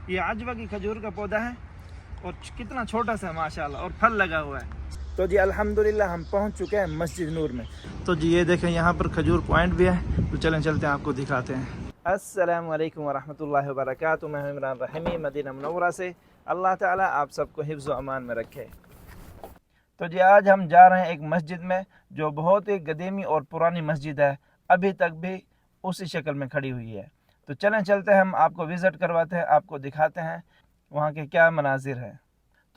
یہ عجوہ کی کھجور کا پودا ہے اور کتنا چھوٹا سا ماشاءاللہ اور پھل لگا ہوا ہے۔ تو جی الحمدللہ ہم پہنچ چکے ہیں مسجد نور میں۔ تو جی یہ دیکھیں یہاں پر کھجور پوائنٹ بھی ہے، تو چلیں چلتے ہیں آپ کو دکھاتے ہیں۔ السلام علیکم ورحمۃ اللہ وبرکاتہ، میں ہوں عمران رحیمی مدینہ منورہ سے۔ اللہ تعالیٰ آپ سب کو حفظ و امان میں رکھے۔ تو جی آج ہم جا رہے ہیں ایک مسجد میں جو بہت ہی قدیمی اور پرانی مسجد ہے، ابھی تک بھی اسی شکل میں کھڑی ہوئی ہے۔ تو چلیں چلتے ہیں، ہم آپ کو وزٹ کرواتے ہیں، آپ کو دکھاتے ہیں وہاں کے کیا مناظر ہے۔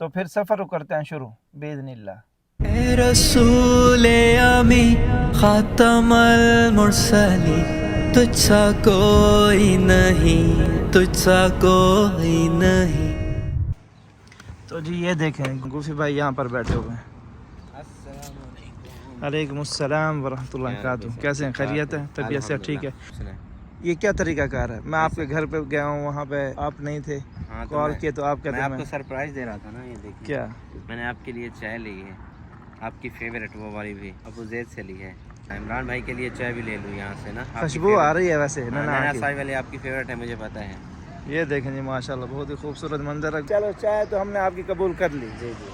تو پھر سفر کرتے ہیں شروع باذن اللہ۔ اے رسول امی خاتم المرسلین، تجھ سا کوئی نہیں، تجھ سا کوئی نہیں۔ تو جی یہ دیکھیں گوفی بھائی یہاں پر بیٹھے ہوئے ہیں۔ السلام علیکم۔ علیکم السلام ورحمۃ اللہ وبرکاتہ۔ کیسے ہیں؟ خیریت ہے؟ طبیعت سے ٹھیک ہے؟ یہ کیا طریقہ کار ہے؟ میں آپ کے گھر پہ گیا ہوں، وہاں پہ آپ نہیں تھے، کال کیے تو آپ کہتے میں ہیں آپ کو سرپرائز دے رہا تھا نا۔ یہ دیکھیے کیا میں نے آپ کے لیے چائے لی ہے، آپ کی فیوریٹ وہ والی بھی ابو زید سے لی ہے۔ عمران بھائی کے لیے چائے بھی لے لوں یہاں سے نا۔ خوشبو آ رہی ہے ویسے نانا صاحب والی آپ کی فیوریٹ ہے، مجھے پتہ ہے۔ یہ دیکھیں جی ماشاءاللہ بہت ہی خوبصورت منظر ہے۔ چلو چائے تو ہم نے آپ کی قبول کر لی جی جی،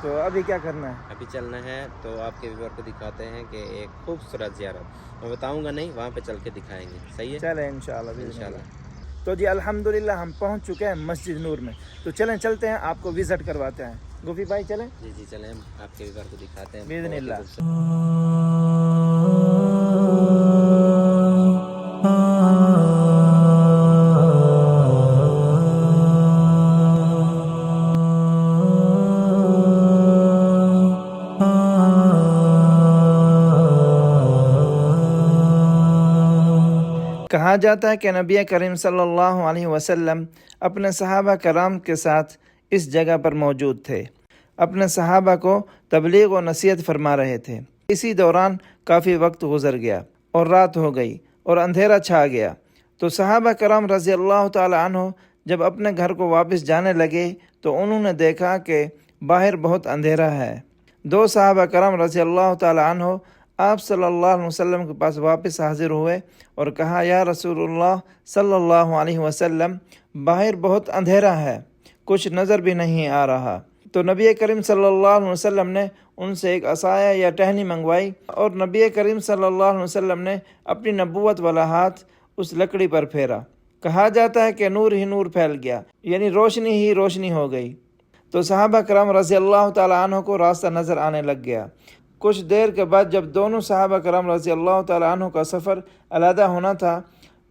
تو ابھی کیا کرنا ہے؟ ابھی چلنا ہے تو آپ کے ویور کو دکھاتے ہیں کہ ایک خوبصورت زیارت، میں بتاؤں گا نہیں، وہاں پہ چل کے دکھائیں گے، صحیح ہے؟ چلیں انشاءاللہ انشاءاللہ۔ تو جی الحمدللہ ہم پہنچ چکے ہیں مسجد نور میں، تو چلیں چلتے ہیں آپ کو وزٹ کرواتے ہیں۔ گوفی بھائی چلیں جی جی چلیں، ہم آپ کے ویور کو دکھاتے ہیں باذن اللہ۔ کہا جاتا ہے کہ نبی کریم صلی اللہ علیہ وسلم اپنے صحابہ کرام کے ساتھ اس جگہ پر موجود تھے، اپنے صحابہ کو تبلیغ و نصیحت فرما رہے تھے۔ اسی دوران کافی وقت گزر گیا اور رات ہو گئی اور اندھیرا چھا گیا، تو صحابہ کرام رضی اللہ تعالی عنہ جب اپنے گھر کو واپس جانے لگے تو انہوں نے دیکھا کہ باہر بہت اندھیرا ہے۔ دو صحابہ کرام رضی اللہ تعالی عنہ آپ صلی اللہ علیہ وسلم کے پاس واپس حاضر ہوئے اور کہا، یا رسول اللہ صلی اللہ علیہ وسلم، باہر بہت اندھیرا ہے، کچھ نظر بھی نہیں آ رہا۔ تو نبی کریم صلی اللہ علیہ وسلم نے ان سے ایک عصایہ یا ٹہنی منگوائی اور نبی کریم صلی اللہ علیہ وسلم نے اپنی نبوت والا ہاتھ اس لکڑی پر پھیرا۔ کہا جاتا ہے کہ نور ہی نور پھیل گیا، یعنی روشنی ہی روشنی ہو گئی۔ تو صحابہ کرام رضی اللہ تعالیٰ عنہ کو راستہ نظر آنے لگ گیا۔ کچھ دیر کے بعد جب دونوں صحابہ کرام رضی اللہ تعالیٰ عنہ کا سفر علیحدہ ہونا تھا،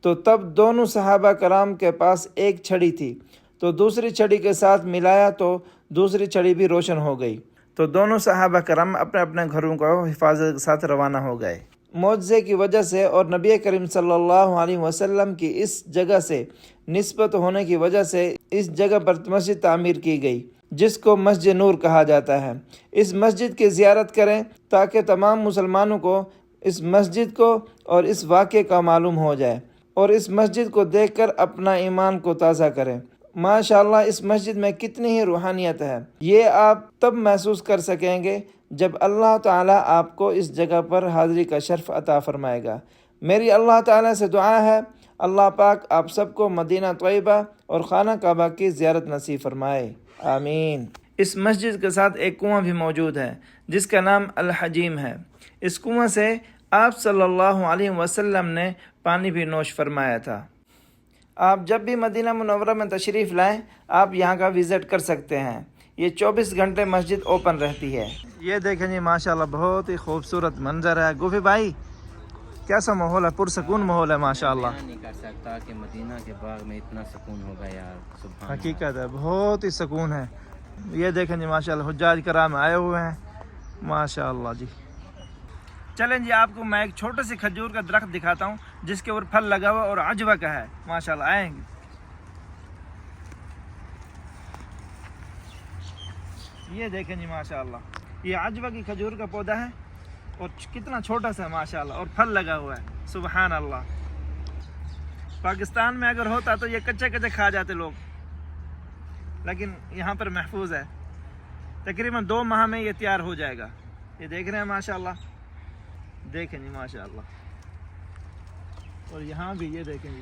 تو تب دونوں صحابہ کرام کے پاس ایک چھڑی تھی، تو دوسری چھڑی کے ساتھ ملایا تو دوسری چھڑی بھی روشن ہو گئی۔ تو دونوں صحابہ کرام اپنے اپنے گھروں کو حفاظت کے ساتھ روانہ ہو گئے۔ معجزے کی وجہ سے اور نبی کریم صلی اللہ علیہ وسلم کی اس جگہ سے نسبت ہونے کی وجہ سے اس جگہ پر مسجد تعمیر کی گئی، جس کو مسجد نور کہا جاتا ہے۔ اس مسجد کی زیارت کریں تاکہ تمام مسلمانوں کو اس مسجد کو اور اس واقعے کا معلوم ہو جائے اور اس مسجد کو دیکھ کر اپنا ایمان کو تازہ کریں۔ ماشاءاللہ اس مسجد میں کتنی ہی روحانیت ہے، یہ آپ تب محسوس کر سکیں گے جب اللہ تعالیٰ آپ کو اس جگہ پر حاضری کا شرف عطا فرمائے گا۔ میری اللہ تعالیٰ سے دعا ہے، اللہ پاک آپ سب کو مدینہ طیبہ اور خانہ کعبہ کی زیارت نصیب فرمائے، آمین۔ اس مسجد کے ساتھ ایک کنواں بھی موجود ہے جس کا نام الحجیم ہے۔ اس کنواں سے آپ صلی اللہ علیہ وسلم نے پانی بھی نوش فرمایا تھا۔ آپ جب بھی مدینہ منورہ میں تشریف لائیں، آپ یہاں کا وزٹ کر سکتے ہیں۔ یہ 24 گھنٹے مسجد اوپن رہتی ہے۔ یہ دیکھیں جی ماشاءاللہ بہت ہی خوبصورت منظر ہے۔ گوفی بھائی کیسا ماحول ہے؟ پرسکون ماحول ہے ماشاءاللہ۔ میں نہیں کر سکتا کہ مدینہ کے باغ میں اتنا سکون ہوگا یار، سبحان اللہ۔ حقیقت ہے، بہت ہی سکون ہے۔ یہ دیکھیں جی ماشاءاللہ حجاج کرام آئے ہوئے ہیں ماشاءاللہ جی۔ چلیں جی آپ کو میں ایک چھوٹے سے کھجور کا درخت دکھاتا ہوں جس کے اوپر پھل لگا ہوا اور عجوہ کا ہے ماشاءاللہ، آئیں گے۔ یہ دیکھیں جی ماشاءاللہ، یہ عجوہ کی کھجور کا پودا ہے اور کتنا چھوٹا سا ہے ماشاءاللہ اور پھل لگا ہوا ہے، سبحان اللہ۔ پاکستان میں اگر ہوتا تو یہ کچے کچے کھا جاتے لوگ، لیکن یہاں پر محفوظ ہے۔ تقریباً 2 ماہ میں یہ تیار ہو جائے گا۔ یہ دیکھ رہے ہیں ماشاءاللہ، دیکھیں جی ماشاءاللہ، اور یہاں بھی یہ دیکھیں جی